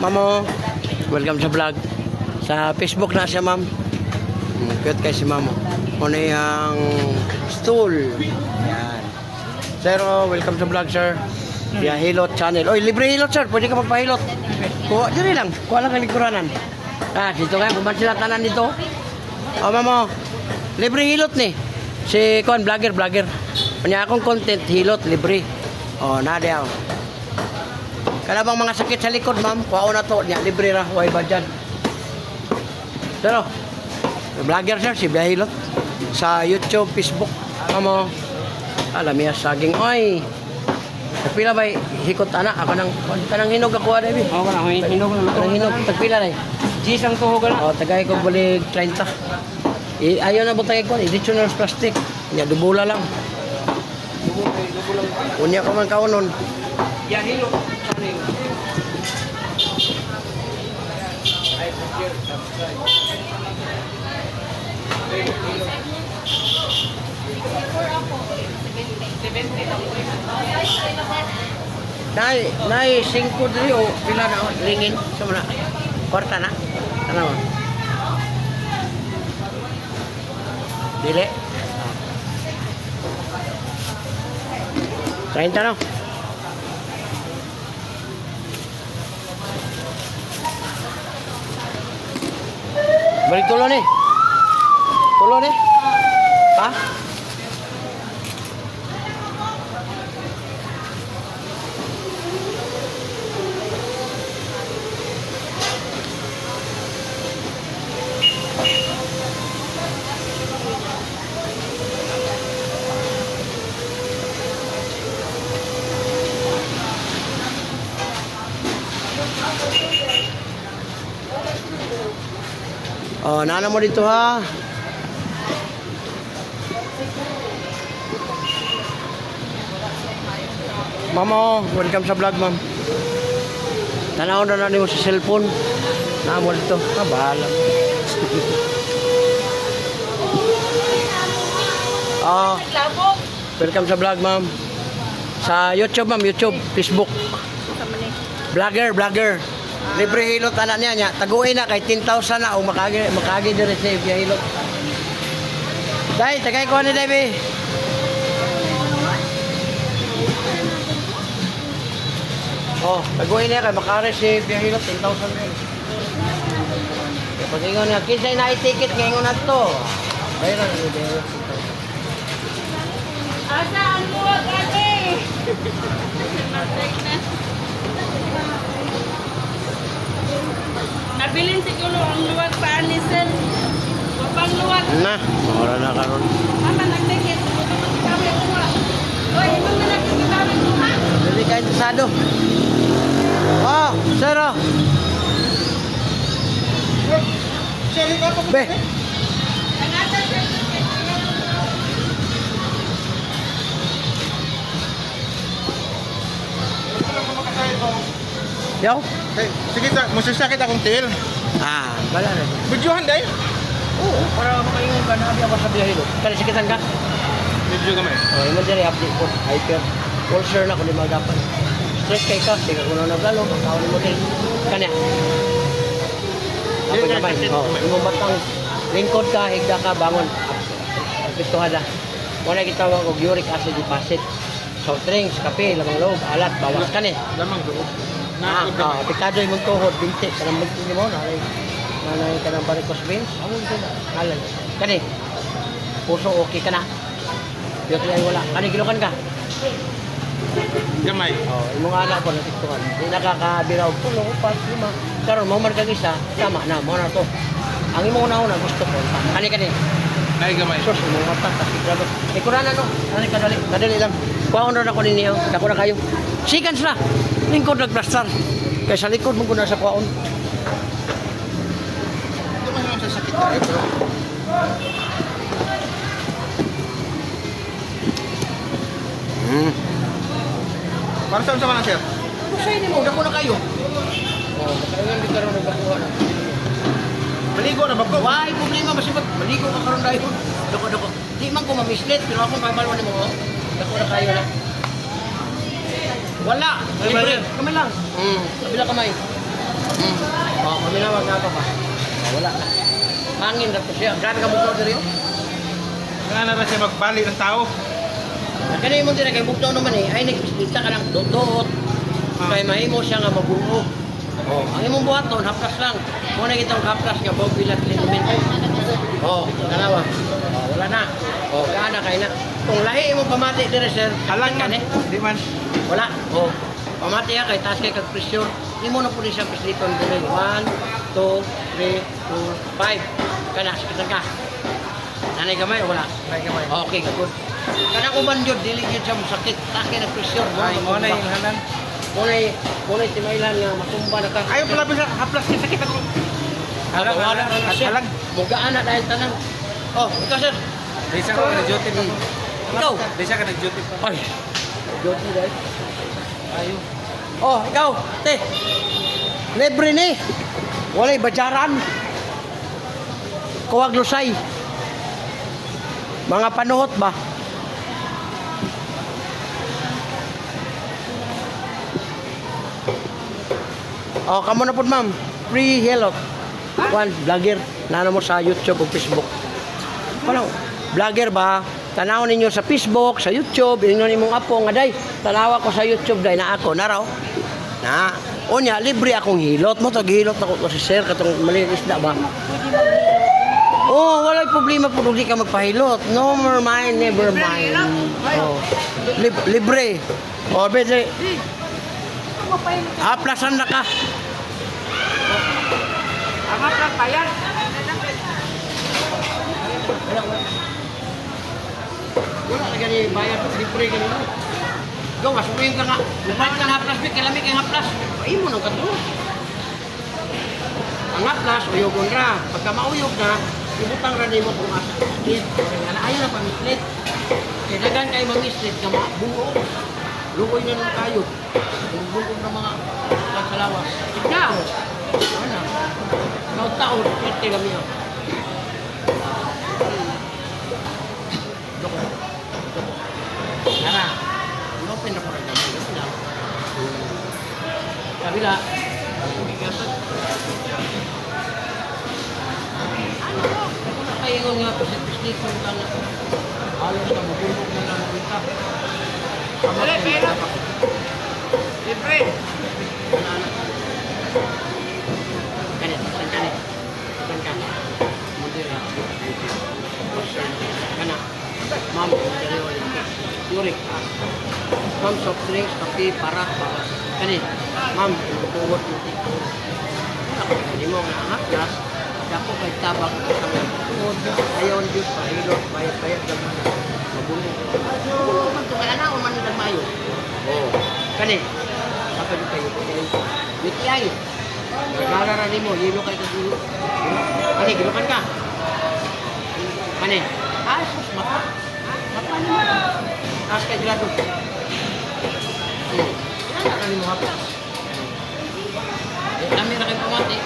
Mamo, welcome sa vlog. Sa Facebook na siya, ma'am. Cute kay si mamo. Muna yung stool. Yan. Sir, welcome sa vlog, sir. Via Hilot channel. Oy, libre Hilot, sir. Pwede ka magpahilot. Kuha, diri lang. Kuha lang ang likuranan. Dito kayo. Kuman sila tanan dito. Mamo. Libre Hilot ni. Si Kon, vlogger. Kanya akong content, Hilot, libre. Nada ako. Kala bang mga sakit sa likod, ma'am? Kuha na to. Niya, libre ra. Huwag ba dyan? Pero, vlogger sir, si Biyahilot. Sa YouTube, Facebook. Mo, alam niya, saging. Oy, tagpila ba hikot anak? Ako nang hinog ako, Adabi. Oo, kanang hinog na. Kanang hinog, tagpila na eh. Gis ang tuhog na. Tagay ko balik 30. Ayaw na butang ko, additional plastic. Niya, dubula lang. Unya ko man kaunon. Yan, hinog. Nay 5 diri o pila na ringin sa mana kwarta na. Ano mo? Dili. 30 no. Balik tulo ni. Tulo ni. Ha? Nana mo dito ha. Mamo, welcome sa vlog, ma'am. Tanaw na mo sa cellphone. Nana mo dito. Bahala. Welcome sa vlog, ma'am. Sa YouTube, ma'am. YouTube, Facebook. Vlogger. Libre Hilot anak niya. Taguin na kay 10,000 na o makagi dire sa Via Hilot. Dai, tagay ko ni Debbie. Taguin niya kay makare-receive Via Hilot 10,000 rin. Pag ingon niya, kinsay na i-ticket ngayon na to. Bayran ni Debbie. Asa ang luwag ate? Nabilin siguro ang luwag pa ni sir. Wapang luwag. Na, mawala na karon. Mama nagtikit. Kami uwa. Oy, imong na nagkikitawin mo ha? Dili kayo interesado. Sir. Be. Yaw? Sige, masasakit akong tail. Wala na. Videohan dahil? Oo, para makaingon ka na ako sa Biyahilot. Kaya sikitan ka? Video kami. Imo diri update ko. Hyper. All share na ko di magapan. Stress kay ka, sige kuno na blalo, kaon mo din. Kanya. Ako naman. Imo batang lingkod ka, higda ka bangon. Pituhada. Wala gitawag og uric acid deposit. Soft drinks, kape, lamang loob, alat, bawas ka ni. Lamang loob. Pikado yung tuhod, binti. Kanang binti mo, nanay ka ng varicose veins. Amon ko na. Halal. Kani, puso okay ka na. Dito ay wala. Kani, gilukan ka. Gamay. Yung mga anak ko natiktukan. Hindi nakakabiraw. Tulo, 4, 5. Karon mo man kag isa, tama na, mo na to. Ang imo una gusto ko. Kani. Nay gamay. Sos, mo mata kasi grabe. Ikuranan no. Kadali lang. Kuha na ko ninyo. Dako na kayo. Seconds na. Lingkod nagplastar. Kaya sa likod mo ko na sa kuwaon. Ito man yung sasakit tayo, bro. Para saan sama na, sir? Kusay ni mo, dako na kayo. Kaya hindi karoon nagkakuha na. Maligo na ba ko? Why problema masipag maligo ka karon dayon. Dako. Di man ko ma-mislead pero ako mabalwa nimo. Dako na kayo na. Wala. Libre. Kamay lang. Kabila kamay. Oh, paminawag nga pa ba? Wala na. Hangin na po siya. Gano'n ka bugnaw diri oh? Nga na siya magbali ng tao. Kani mo diri kay bugnaw naman eh. Ay nagpista ka lang dot-dot. Kay mahimo siya nga mabuo. Oh, ang imong buhaton haplas lang. Mo na kitang haplas nga bawg bilat linumin. Oh, dalawa. Oh, wala na. Oh, kana kay na. Kung lahi imong pamati diri sir, Alang ka man. Di man. wala. Oh. Pamati ya kay taas kay kag presyon. Imo na po ni siya pisliton diri. 1 2 3 4 5. Kana sakit ka. Nanay gamay o wala? Nay gamay. Okay, good. Kana ko man jud dili jud siya sakit. Taas kay nag presyon. Ay, mo na yung hanan. Muna timailan nga matumba na ka. Ayaw pala bisa haplas niya sakit ako. Wala na siya. Alang. Mugaan na dahil tanan. Oh, ikaw sir. Di siya ka nag-duty pa. Ikaw. Di siya ka nag-duty pa. Ay. Duty dahil. Ayaw. Oh, ikaw. Te. Libre ni. Walay bajaran. Kuwag lusay. Mga panuhot ba? Oh, kamo na po ma'am. Free hello. One vlogger na mo sa YouTube o Facebook. Wala. Vlogger ba? Tanaw ninyo sa Facebook, sa YouTube, ingon nimong apo nga day. Tanawa ko sa YouTube day na ako naraw. Na, unya libre akong hilot mo to gihilot ako si sir katong maliit isda ba? Oh, wala problema po di ka magpahilot. No more mind, never mind. Oh. Libre. Oh, bede. Haplasan na ka. Ang haplas pa yan. Wala na gani bayad libre gani mo. Go masukin ka nga. Lupat ka haplas bik kalami kay haplas. Imo nang katulog. Ang haplas uyogon ra. Pagka mauyog na, ibutang ra nimo kung asa. Sakit. Kaya ayaw na pamislit. Kaya dagan kay mangislit nga mabuo. Luoy na nung tayo. Bungkog na mga lawas. Ikaw. Ano? Taon-taon, pati kami yun. Nara, open na po rin kami. Kabila. Ako na kayo nga po sa pislit mo lang na halos na mabulog na lang kita. Dali, pera. Libre. Kanit. Mundira. Kana. Ma'am, Yurik. Ma'am, soft drinks, kape, para. Kanit. Ma'am, tuwot mo dito. Hindi mo nga haplas. Dapo kay tabak. Ayaw ang Diyos, pahilot, bayat-bayat. Mabulog. Mabulog man ito. Kaya na, man nang mayo. Oo. Kanit. Kapag kayo, UTI. Naglalara ni mo, hilo kayo kagulo. Kani, gilukan ka. Kani, sus, mata. Mata ni mo. Taas kay grado. Kaya na mo haplas. Kami na kayo pumati.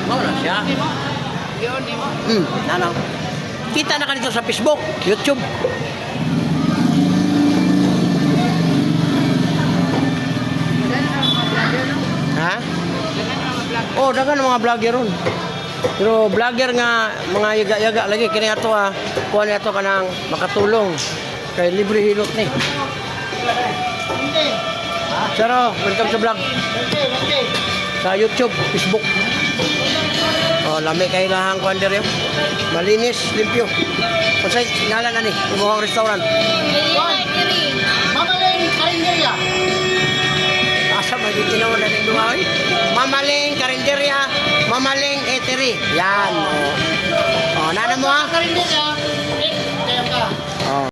Mawala siya. Yun, di mo. Nanaw. Kita na ka dito sa Facebook, YouTube. Ha? Oh, dagan mga vlogger ron. Pero vlogger nga mga yaga-yaga lagi kini ato kuha ni ato kanang makatulong kay libre hilot ni. Saro, welcome sa vlog. Sa YouTube, Facebook. Oh, lami kay lahang kuan diri. Malinis, limpyo. Unsay ngalan ani? Imong restaurant. Mamaling karinderya. Asa ba yung tinawa na rin duha? Mamaling Karinderya, Mamaling Eatery. Yan. Oh, nana mo ha? Karinderya. Kaya ka. Oh.